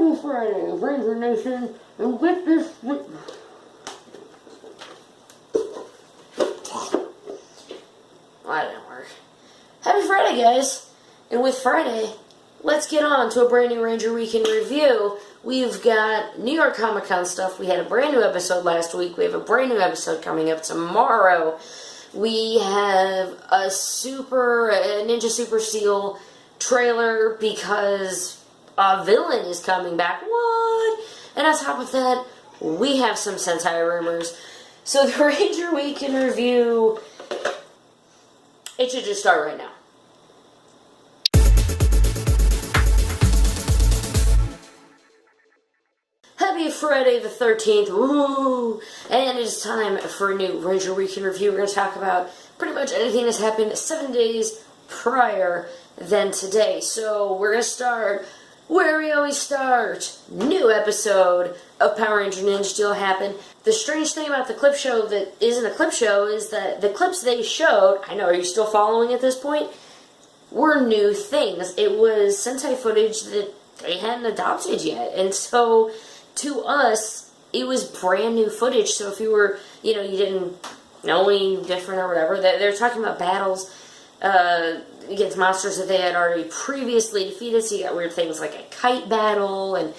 Happy Friday, Ranger Nation, and with this... That didn't work. Happy Friday, guys! And with Friday, let's get on to a brand new Ranger Week in review. We've got New York Comic Con stuff. We had a brand new episode last week. We have a brand new episode coming up tomorrow. We have a Ninja SuperSteel trailer because a villain is coming back. What? And on top of that, we have some Sentai rumors. So the Ranger Week in review, it should just start right now. Happy Friday the 13th, woo! And it is time for a new Ranger Week in review. We're going to talk about pretty much anything that's happened 7 days prior than today. So we're going to start where we always start. New episode of Power Ranger Ninja Steel happened. The strange thing about the clip show that isn't a clip show is that the clips they showed, I know, are you still following at this point, were new things. It was Sentai footage that they hadn't adopted yet. And so to us, it was brand new footage. So if you were, you didn't know any different or whatever, they're talking about battles against monsters that they had already previously defeated. So you got weird things like a kite battle and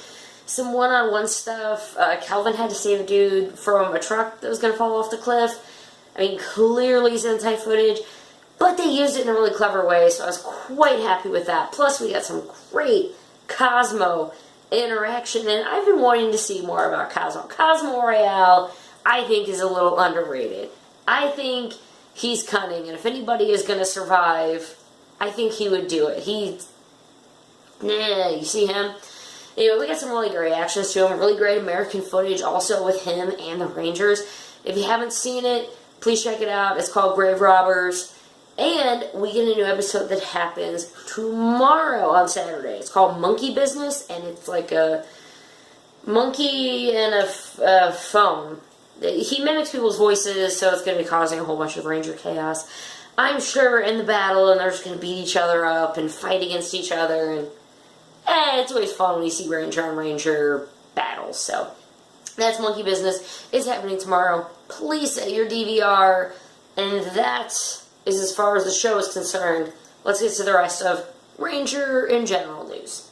some one-on-one stuff. Calvin had to save a dude from a truck that was going to fall off the cliff. I mean, clearly Sentai footage, but they used it in a really clever way, so I was quite happy with that. Plus, we got some great Cosmo interaction, and I've been wanting to see more about Cosmo. Cosmo Royale, I think, is a little underrated. I think he's cunning, and if anybody is going to survive, I think he would do it. You see him? Anyway, we got some really great reactions to him, really great American footage also with him and the Rangers. If you haven't seen it, please check it out. It's called Grave Robbers. And we get a new episode that happens tomorrow on Saturday. It's called Monkey Business, and it's like a monkey and a phone. He mimics people's voices, so it's going to be causing a whole bunch of Ranger chaos. I'm sure in the battle, and they're just going to beat each other up and fight against each other, and it's always fun when you see Ranger on Ranger battles. So that's Monkey Business. It's happening tomorrow. Please set your DVR, and that is as far as the show is concerned. Let's get to the rest of Ranger in general news.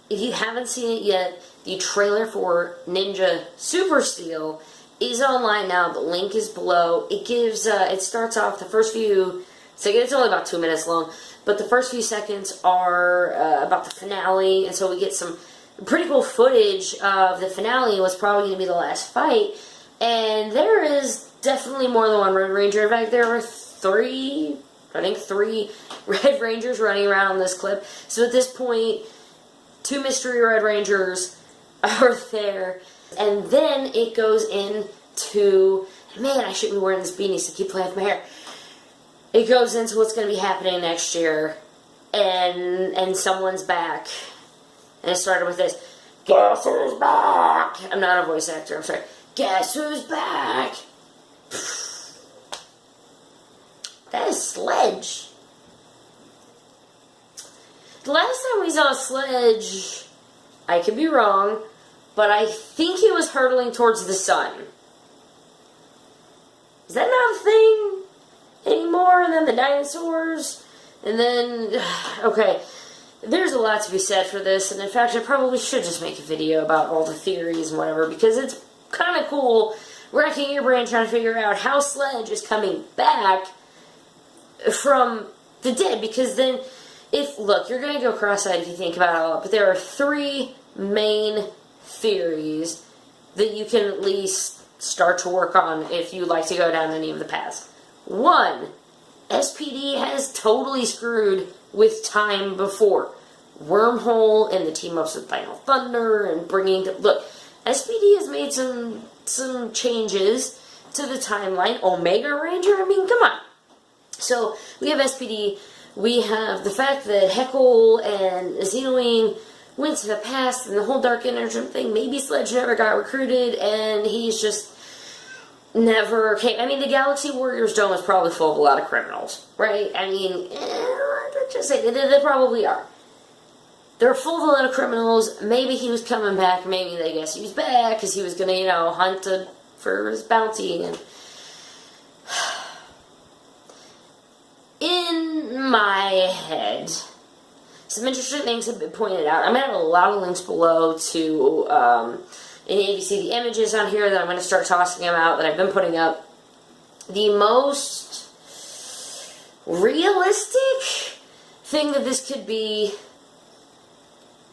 If you haven't seen it yet, the trailer for Ninja SuperSteel is online now. The link is below. It gives, it starts off the first few, so it's only about 2 minutes long, but the first few seconds are about the finale, and so we get some pretty cool footage of the finale. What's probably going to be the last fight, and there is definitely more than one Red Ranger. In fact, there are three Red Rangers running around on this clip. So at this point, 2 mystery Red Rangers are there. And then it goes into, man, I shouldn't be wearing this beanie, so keep playing with my hair. It goes into what's going to be happening next year. And someone's back. And it started with this, guess who's back? I'm not a voice actor, I'm sorry. Guess who's back? That is Sledge. The last time we saw Sledge, I could be wrong, but I think he was hurtling towards the sun. Is that not a thing anymore? And then the dinosaurs? And then, okay, there's a lot to be said for this, and in fact, I probably should just make a video about all the theories and whatever, because it's kind of cool racking your brain trying to figure out how Sledge is coming back from the dead, because then, look, you're going to go cross-eyed if you think about it all, but there are 3 main theories that you can at least start to work on if you'd like to go down any of the paths. 1, SPD has totally screwed with time before. Wormhole and the team-ups with Final Thunder and bringing... Look, SPD has made some changes to the timeline. Omega Ranger, I mean, come on. So, we have SPD, we have the fact that Heckle and Xenowing went to the past and the whole Dark Energy thing. Maybe Sledge never got recruited and he's just never came. I mean, the Galaxy Warriors Dome is probably full of a lot of criminals, right? I mean, just say they probably are. they're full of a lot of criminals. Maybe he was coming back. Maybe they guess he was back because he was going to, you know, hunt for his bounty. And in my head, some interesting things have been pointed out. I'm going to have a lot of links below to any of you see the images on here that I'm going to start tossing about that I've been putting up. The most realistic thing that this could be,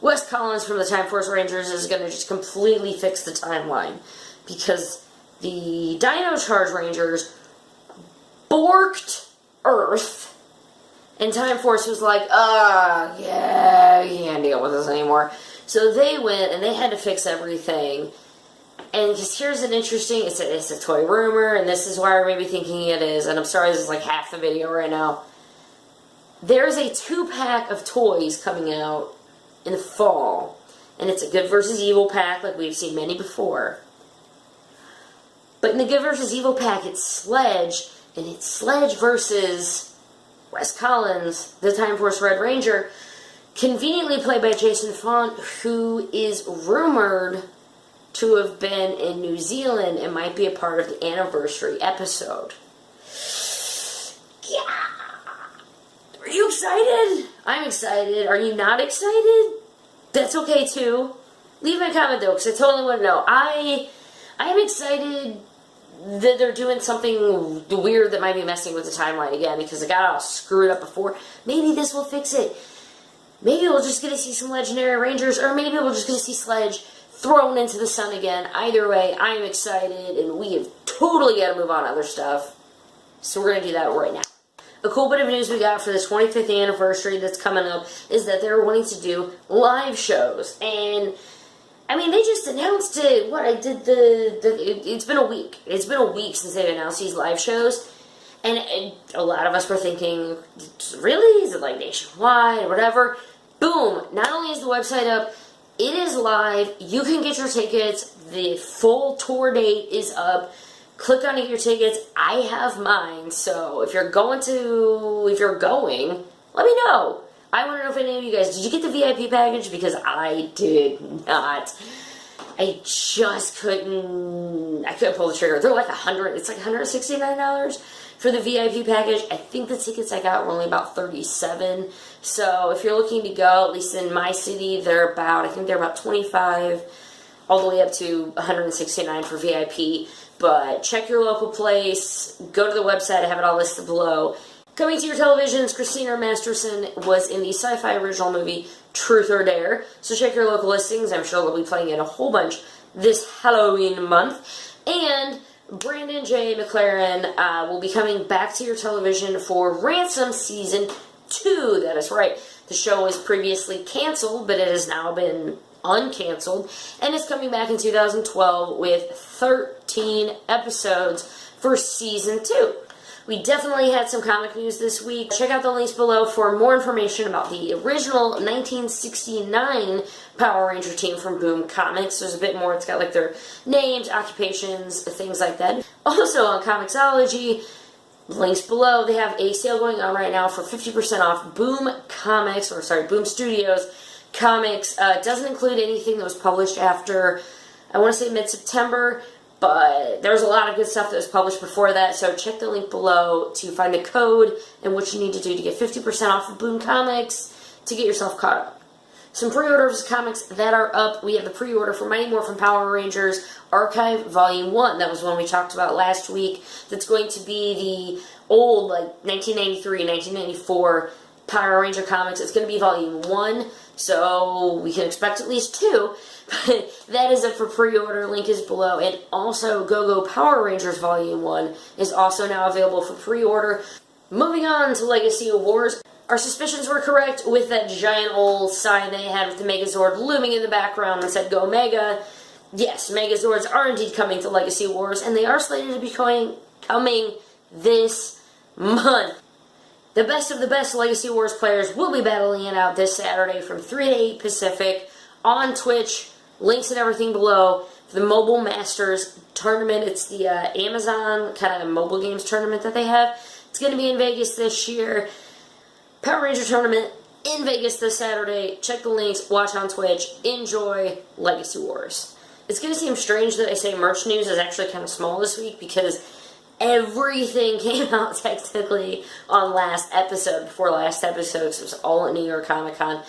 Wes Collins from the Time Force Rangers is going to just completely fix the timeline, because the Dino Charge Rangers borked Earth, and Time Force was like, yeah, you can't deal with this anymore. So they went, and they had to fix everything. And just here's an interesting, it's a toy rumor, and this is why I may be thinking it is, and I'm sorry this is like half the video right now. There's a 2-pack of toys coming out in the fall, and it's a good versus evil pack like we've seen many before. But in the good versus evil pack, it's Sledge, and it's Sledge versus Wes Collins, the Time Force Red Ranger, conveniently played by Jason Font, who is rumored to have been in New Zealand and might be a part of the anniversary episode. Yeah! Are you excited? I'm excited. Are you not excited? That's okay too. Leave me a comment though, because I totally want to know. I am excited that they're doing something weird that might be messing with the timeline again, because it got all screwed up before. Maybe this will fix it. Maybe we'll just get to see some legendary Rangers, or maybe we'll just get to see Sledge thrown into the sun again. Either way, I am excited, and we have totally got to move on to other stuff. So we're going to do that right now. A cool bit of news we got for this 25th anniversary that's coming up is that they're wanting to do live shows. And, I mean, they just announced it. It's been a week. It's been a week since they've announced these live shows. And a lot of us were thinking, really? Is it like nationwide or whatever? Boom. Not only is the website up, it is live. You can get your tickets. The full tour date is up. Click on your tickets. I have mine. So if you're going, let me know. I want to know if any of you guys, did you get the VIP package? Because I did not. I just couldn't pull the trigger. They're like it's like $169 for the VIP package. I think the tickets I got were only about $37. So if you're looking to go, at least in my city, I think they're about $25, all the way up to $169 for VIP. But check your local place, go to the website, I have it all listed below. Coming to your televisions, Christina Masterson was in the Syfy original movie Truth or Dare, so check your local listings. I'm sure they'll be playing it a whole bunch this Halloween month. And Jay McLaren will be coming back to your television for Ransom Season 2. That is right. The show was previously canceled, but it has now been uncanceled, and is coming back in 2012 with 13 episodes for Season 2. We definitely had some comic news this week. Check out the links below for more information about the original 1969 Power Ranger team from Boom Comics. There's a bit more. It's got like their names, occupations, things like that. Also on Comixology, links below, they have a sale going on right now for 50% off Boom Studios comics. Doesn't include anything that was published after, I want to say mid-September, but there's a lot of good stuff that was published before that, so check the link below to find the code and what you need to do to get 50% off of Boom Comics to get yourself caught up. Some pre-orders of comics that are up. We have the pre-order for Mighty Morphin Power Rangers Archive Volume 1. That was one we talked about last week. That's going to be the old, like, 1993, 1994 Power Ranger comics. It's going to be Volume 1, so we can expect at least 2. But that is up for pre-order. Link is below. And also, Go-Go Power Rangers Volume 1 is also now available for pre-order. Moving on to Legacy of Wars. Our suspicions were correct with that giant old sign they had with the Megazord looming in the background that said Go Mega. Yes, Megazords are indeed coming to Legacy Wars, and they are slated to be coming this month. The best of the best Legacy Wars players will be battling it out this Saturday from 3 to 8 Pacific on Twitch. Links and everything below. For the Mobile Masters tournament, it's the Amazon kind of mobile games tournament that they have. It's going to be in Vegas this year. Power Ranger tournament, in Vegas this Saturday. Check the links, watch on Twitch, enjoy Legacy Wars. It's going to seem strange that I say merch news is actually kind of small this week because everything came out technically on last episode, before last episode, so it was all at New York Comic Con.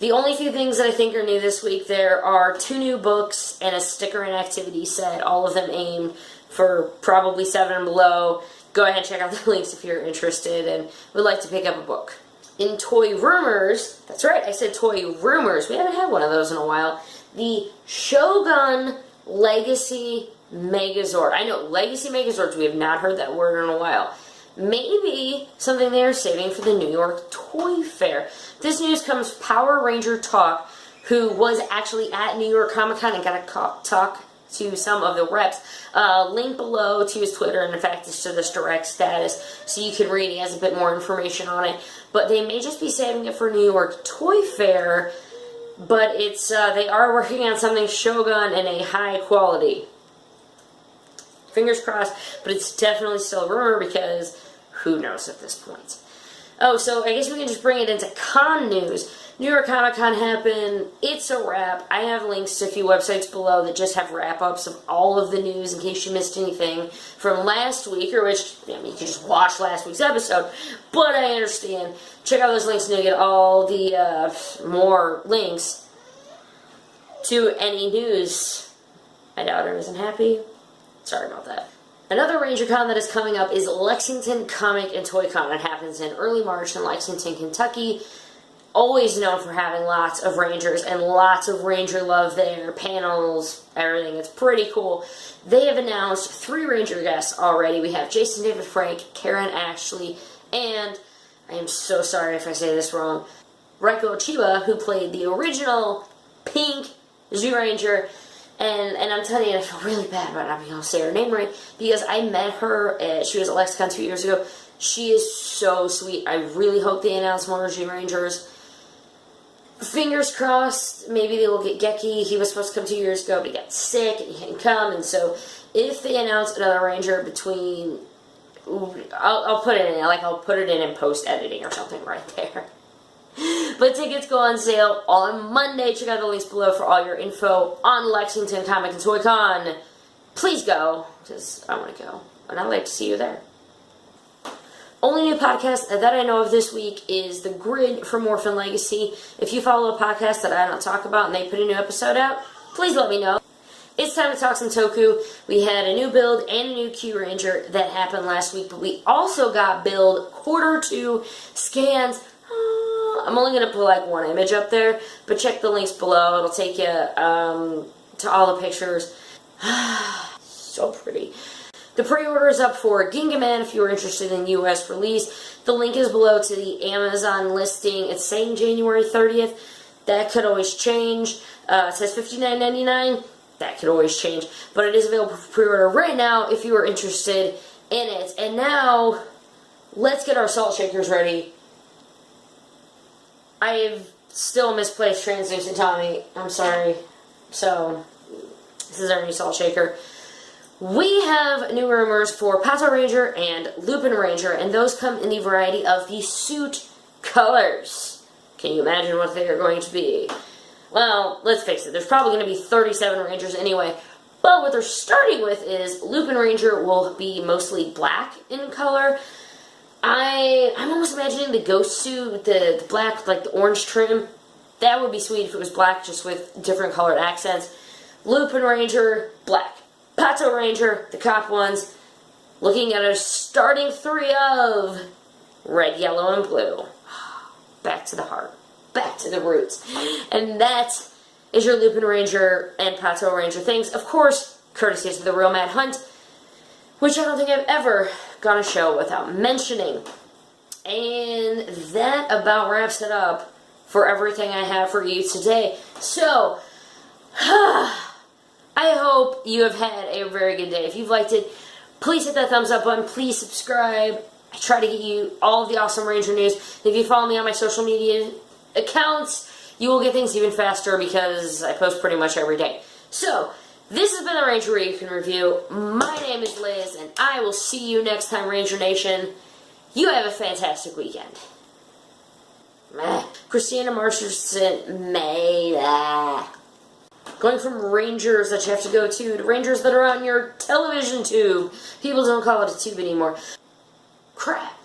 The only few things that I think are new this week, there are 2 new books and a sticker and activity set, all of them aimed for probably 7 and below. Go ahead and check out the links if you're interested and would like to pick up a book. In Toy Rumors, that's right, I said Toy Rumors, we haven't had one of those in a while, the Shogun Legacy Megazord. I know, Legacy Megazords, we have not heard that word in a while. Maybe something they're saving for the New York Toy Fair. This news comes from PatoRanger Talk, who was actually at New York Comic Con and got to talk to some of the reps. Link below to his Twitter, and in fact it's to this direct status, so you can read. He has a bit more information on it. But they may just be saving it for New York Toy Fair, but it's they are working on something Shogun in a high quality. Fingers crossed, but it's definitely still a rumor because who knows at this point. Oh, so I guess we can just bring it into con news. New York Comic Con happened. It's a wrap. I have links to a few websites below that just have wrap-ups of all of the news in case you missed anything from last week, or which, I mean, you can just watch last week's episode, but I understand. Check out those links and you'll get all the more links to any news. I doubt I wasn't happy. Sorry about that. Another RangerCon that is coming up is Lexington Comic and Toy Con. It happens in early March in Lexington, Kentucky. Always known for having lots of Rangers and lots of Ranger love there, panels, everything. It's pretty cool. They have announced 3 Ranger guests already. We have Jason David Frank, Karen Ashley, and, I am so sorry if I say this wrong, Reiko Chiba, who played the original pink ZYURANGER. And I'm telling you, I feel really bad about not being able to say her name right, because I met her, she was at LexCon 2 years ago. She is so sweet. I really hope they announce more ZYURANGERs. Fingers crossed, maybe they will get Geki. He was supposed to come 2 years ago, but he got sick and he couldn't come. And so, if they announce another Ranger between, I'll put it in, like I'll put it in post editing or something right there. But tickets go on sale on Monday. Check out the links below for all your info on Lexington Comic and Toy Con. Please go, because I want to go, and I'd like to see you there. Only new podcast that I know of this week is The Grid for Morphin Legacy. If you follow a podcast that I don't talk about and they put a new episode out, please let me know. It's time to talk Santoku. We had a new build and a new Q Ranger that happened last week, but we also got build Q2 scans. I'm only going to put like one image up there, but check the links below. It'll take you to all the pictures. So pretty. The pre-order is up for Gingaman if you're interested in U.S. release. The link is below to the Amazon listing. It's saying January 30th. That could always change. It says $59.99. That could always change. But it is available for pre-order right now if you are interested in it. And now, let's get our salt shakers ready. I've still misplaced Translucent Tommy. I'm sorry. So, this is our new salt shaker. We have new rumors for PatoRanger and LupinRanger, and those come in the variety of the suit colors. Can you imagine what they are going to be? Well, let's face it, there's probably going to be 37 Rangers anyway, but what they're starting with is LupinRanger will be mostly black in color. I'm almost imagining the ghost suit with the black, like the orange trim. That would be sweet if it was black, just with different colored accents. LupinRanger, black. PatoRanger, the cop ones, looking at a starting 3 of red, yellow, and blue. Back to the heart. Back to the roots. And that is your LupinRanger and PatoRanger things. Of course, courtesy to the real Mad Hunt, which I don't think I've ever gone a show without mentioning. And that about wraps it up for everything I have for you today. So, I hope you have had a very good day. If you've liked it, please hit that thumbs up button. Please subscribe. I try to get you all of the awesome Ranger news. If you follow me on my social media accounts, you will get things even faster because I post pretty much every day. So, this has been the Ranger Week in Review. My name is Liz, and I will see you next time, Ranger Nation. You have a fantastic weekend. meh. Christina Masterson, meh. Going from Rangers that you have to go to Rangers that are on your television tube. People don't call it a tube anymore. Crap.